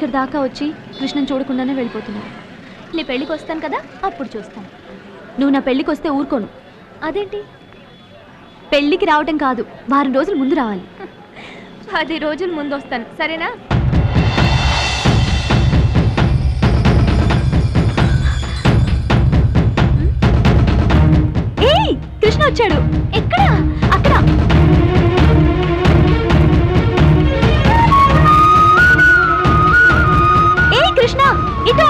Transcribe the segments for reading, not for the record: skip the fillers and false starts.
ఇక్కడ దాకా వచ్చి కృష్ణని చూడకుండానే వెళ్ళిపోతున్నావు. నీ పెళ్ళికి వస్తాను కదా, అప్పుడు చూస్తాను. నువ్వు నా పెళ్ళికి వస్తే ఊరుకోను. అదేంటి? పెళ్ళికి రావటం కాదు, వారం రోజుల ముందు రావాలి. 10 రోజుల ముందు వస్తాను, సరేనా? ఏయ్, కృష్ణ వచ్చాడు. ఎక్కడ? అక్కడ. ఏయ్ కృష్ణ, ఇటు.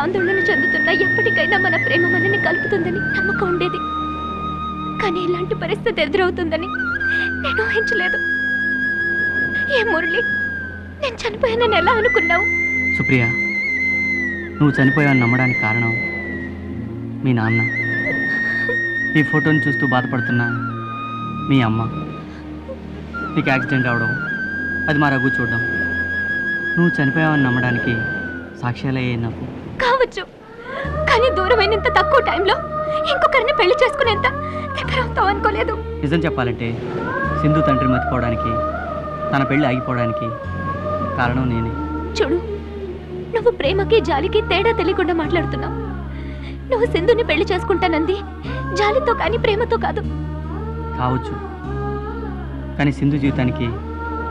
ఆందోళన చెందుతున్నా ఎప్పటికైనా మన ప్రేమ మనని కలుపుతుందని నమ్మకం ఉండేది. కానీ ఇలాంటి పరిస్థితి ఎదురవుతుందని నేను ఊహించలేదు. ఏ మురళి, నేను చనిపోయానని ఎలా అనుకున్నావు? సుప్రియ, నువ్వు చనిపోయావని నమ్మడానికి కారణం మీ నాన్న, ఈ ఫోటోని చూస్తూ బాధపడుతున్నా మీ అమ్మ, నీకు యాక్సిడెంట్ అవడం, అది మా రఘు చూడడం, నువ్వు చనిపోయావని నమ్మడానికి సాక్ష్యాలయ్యే నాకు కావచ్చు. కానీ దూరమైనంత తక్కువ టైంలో ఇంకొకరిని పెళ్లి చేసుకునేంత దగ్గర అవుతావు అనుకోలేదు. నిజం చెప్పాలంటే సింధు తండ్రి మర్చిపోవడానికి, తన పెళ్లి ఆగిపోవడానికి కారణం నేనే. చూడు, నువ్వు ప్రేమకి జాలికి తేడా తెలియకుండా మాట్లాడుతున్నావు. నువ్వు సింధుని పెళ్లి చేసుకుంటానంది జాలితో కానీ ప్రేమతో కాదు. కావచ్చు, కానీ సింధు జీవితానికి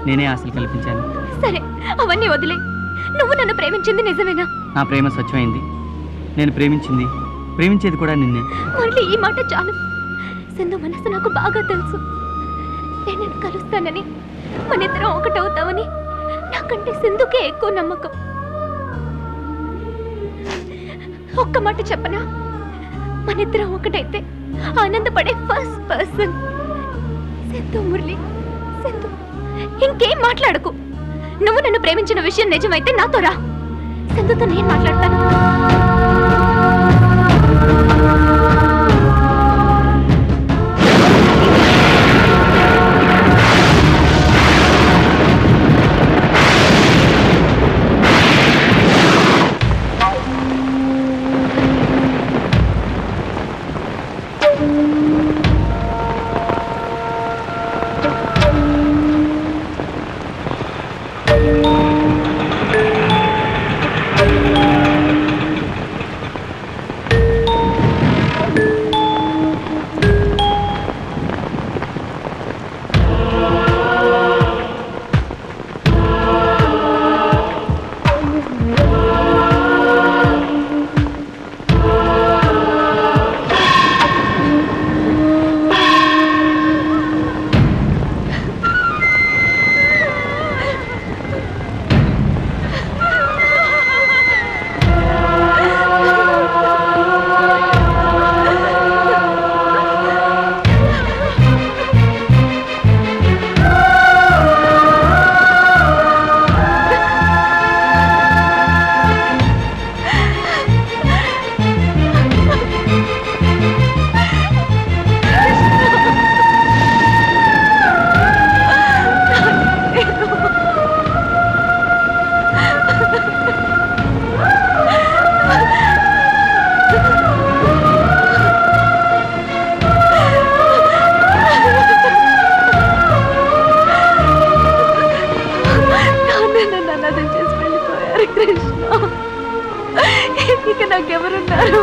నేనే ఆశలు కల్పించాను. సరే, అవన్నీ వదిలే. నువ్వు నన్ను ప్రేమించింది నిజమేనా? నా ప్రేమ స్వచ్ఛమైంది. నేను ప్రేమించేది కూడా నిన్నే. ఓన్లీ ఈ మాట చాలు. సింధు మనసు నాకు బాగా తెలుసు. నేను నిన్ను కలుస్తానని, మనిద్దరం ఒకటవుతామని నాకంటే సింధుకే ఎక్కువ నమ్మకం. ఒక్క మాట చెప్పనా? మనిద్దరం ఒకటైతే ఆనందపడే ఫస్ట్ పర్సన్ సింధు. మురళి, సింధు, ఇంకేం మాట్లాడకు. నువ్వు నన్ను ప్రేమించిన విషయం నిజమైతే నాతో రా. సింధుతో నేను మాట్లాడతాను. ఇక నాకెవరున్నారు?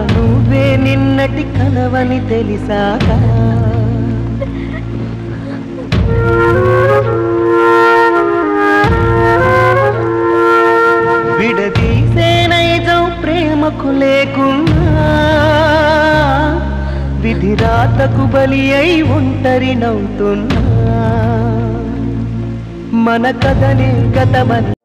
నువ్వే నిన్నటి కలవని తెలిసాక విడదీసే నైజం ప్రేమకు లేకున్నా విధి రాతకు బలి అయి ఒంటరి నవ్వుతున్నా మన కథనే గతమని